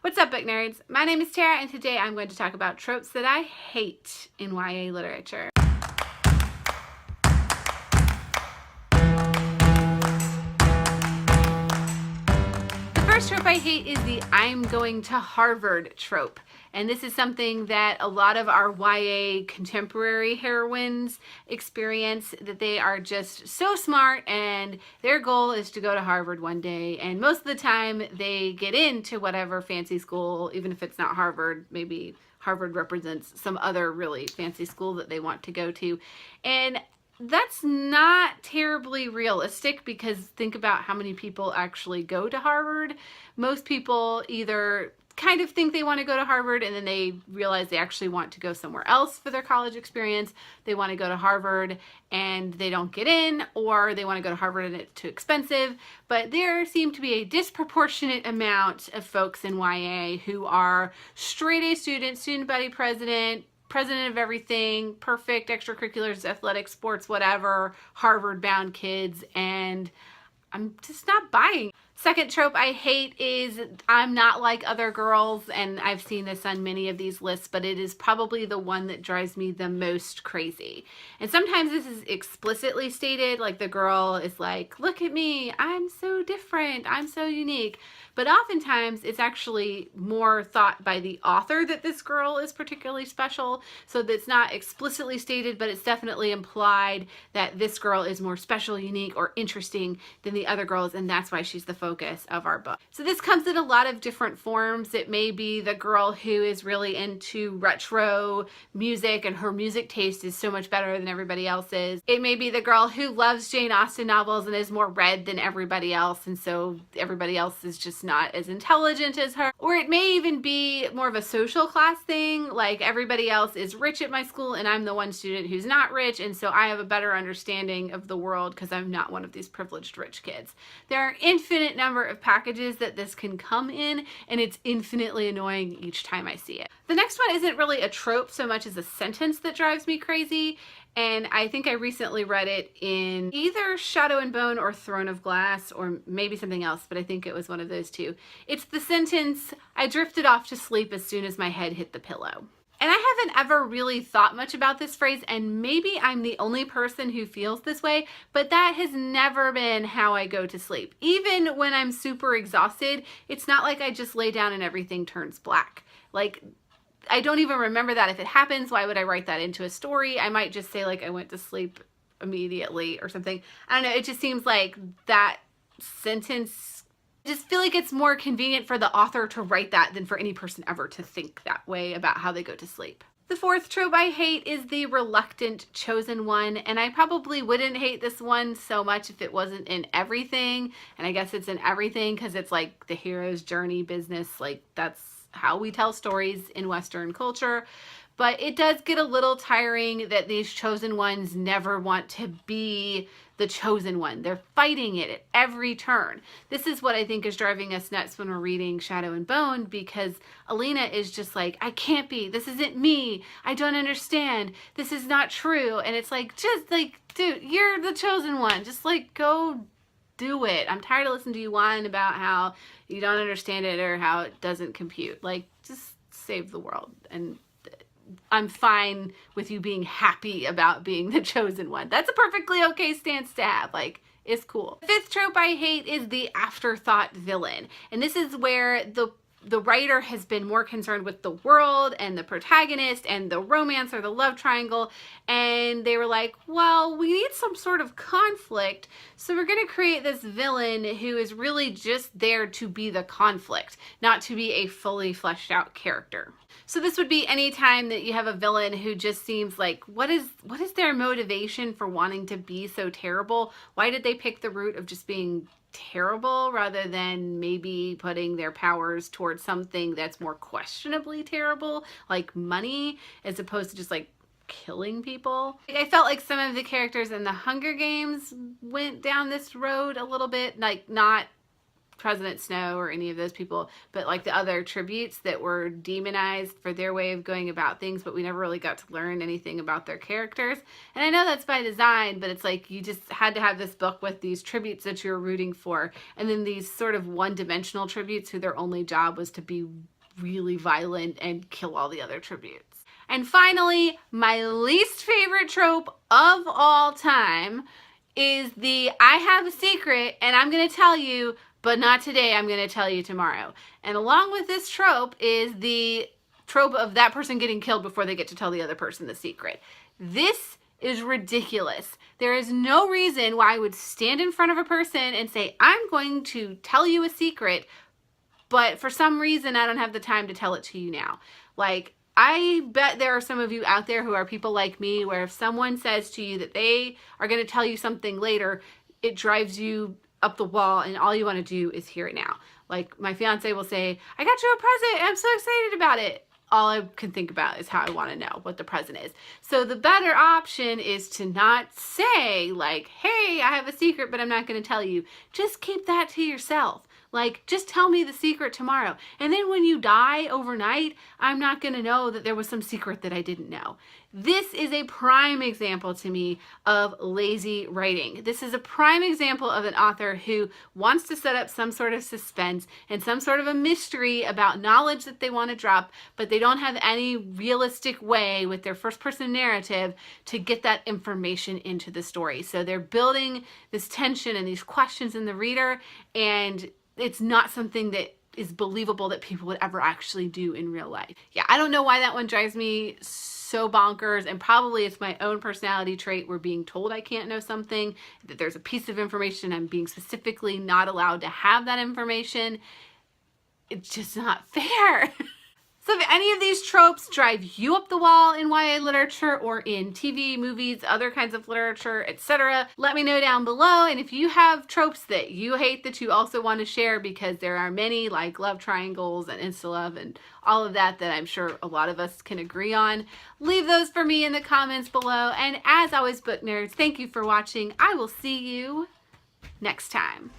What's up, book nerds? My name is Tara, and today I'm going to talk about tropes that I hate in YA literature. The first trope I hate is the I'm going to Harvard trope. And this is something that a lot of our YA contemporary heroines experience, that they are just so smart and their goal is to go to Harvard one day. And most of the time they get into whatever fancy school, even if it's not Harvard, maybe Harvard represents some other really fancy school that they want to go to. And that's not terribly realistic, because think about how many people actually go to Harvard. Most people either kind of think they want to go to Harvard and then they realize they actually want to go somewhere else for their college experience. They want to go to Harvard and they don't get in, or they want to go to Harvard and it's too expensive. But there seem to be a disproportionate amount of folks in YA who are straight A students, student body president of everything, perfect extracurriculars, athletics, sports, whatever, Harvard-bound kids, and I'm just not buying. Second trope I hate is I'm not like other girls, and I've seen this on many of these lists, but it is probably the one that drives me the most crazy. And sometimes this is explicitly stated, like the girl is like, look at me, I'm so different, I'm so unique. But oftentimes it's actually more thought by the author that this girl is particularly special, so that's not explicitly stated, but it's definitely implied that this girl is more special, unique, or interesting than the other girls, and that's why she's the focus of our book. So this comes in a lot of different forms. It may be the girl who is really into retro music and her music taste is so much better than everybody else's. It may be the girl who loves Jane Austen novels and is more read than everybody else, and so everybody else is just not as intelligent as her. Or it may even be more of a social class thing, like everybody else is rich at my school and I'm the one student who's not rich, and so I have a better understanding of the world because I'm not one of these privileged rich kids. There are infinite number of packages that this can come in, and it's infinitely annoying each time I see it. The next one isn't really a trope so much as a sentence that drives me crazy, and I think I recently read it in either Shadow and Bone or Throne of Glass, or maybe something else, but I think it was one of those two. It's the sentence, I drifted off to sleep as soon as my head hit the pillow. And I haven't ever really thought much about this phrase, and maybe I'm the only person who feels this way, but that has never been how I go to sleep. Even when I'm super exhausted, it's not like I just lay down and everything turns black. Like, I don't even remember that if it happens. Why would I write that into a story? I might just say like I went to sleep immediately or something. I don't know. It just seems like that sentence, I just feel like it's more convenient for the author to write that than for any person ever to think that way about how they go to sleep. The fourth trope I hate is the reluctant chosen one, and I probably wouldn't hate this one so much if it wasn't in everything, and I guess it's in everything because it's like the hero's journey business, like that's how we tell stories in Western culture. But it does get a little tiring that these chosen ones never want to be the chosen one. They're fighting it at every turn. This is what I think is driving us nuts when we're reading Shadow and Bone, because Alina is just like, I can't be, this isn't me, I don't understand, this is not true. And it's like, just like, dude, you're the chosen one, just like go do it. I'm tired of listening to you whine about how you don't understand it or how it doesn't compute. Like, just save the world. And I'm fine with you being happy about being the chosen one. That's a perfectly okay stance to have. Like, it's cool. The fifth trope I hate is the afterthought villain. And this is where the writer has been more concerned with the world and the protagonist and the romance or the love triangle, and they were like, well, we need some sort of conflict, so we're going to create this villain who is really just there to be the conflict, not to be a fully fleshed out character. So this would be any time that you have a villain who just seems like, what is their motivation for wanting to be so terrible? Why did they pick the route of just being terrible rather than maybe putting their powers towards something that's more questionably terrible, like money, as opposed to just like killing people? I felt like some of the characters in the Hunger Games went down this road a little bit, like not President Snow or any of those people, but like the other tributes that were demonized for their way of going about things, but we never really got to learn anything about their characters. And I know that's by design, but it's like you just had to have this book with these tributes that you're rooting for, and then these sort of one-dimensional tributes who their only job was to be really violent and kill all the other tributes. And finally, my least favorite trope of all time is the I have a secret and I'm going to tell you, but not today, I'm going to tell you tomorrow. And along with this trope is the trope of that person getting killed before they get to tell the other person the secret. This is ridiculous. There is no reason why I would stand in front of a person and say, I'm going to tell you a secret, but for some reason I don't have the time to tell it to you now. Like, I bet there are some of you out there who are people like me, where if someone says to you that they are going to tell you something later, it drives you up the wall and all you want to do is hear it now. Like, my fiance will say, I got you a present, I'm so excited about it. All I can think about is how I want to know what the present is. So the better option is to not say like, hey, I have a secret, but I'm not going to tell you. Just keep that to yourself. Like, just tell me the secret tomorrow. And then when you die overnight, I'm not going to know that there was some secret that I didn't know. This is a prime example to me of lazy writing. This is a prime example of an author who wants to set up some sort of suspense and some sort of a mystery about knowledge that they want to drop, but they don't have any realistic way with their first person narrative to get that information into the story. So they're building this tension and these questions in the reader, and it's not something that is believable that people would ever actually do in real life. Yeah, I don't know why that one drives me so bonkers, and probably it's my own personality trait where being told I can't know something, that there's a piece of information I'm being specifically not allowed to have that information. It's just not fair. So if any of these tropes drive you up the wall in YA literature or in TV, movies, other kinds of literature, etc., let me know down below. And if you have tropes that you hate that you also want to share, because there are many like love triangles and insta-love and all of that that I'm sure a lot of us can agree on, leave those for me in the comments below. And as always, book nerds, thank you for watching. I will see you next time.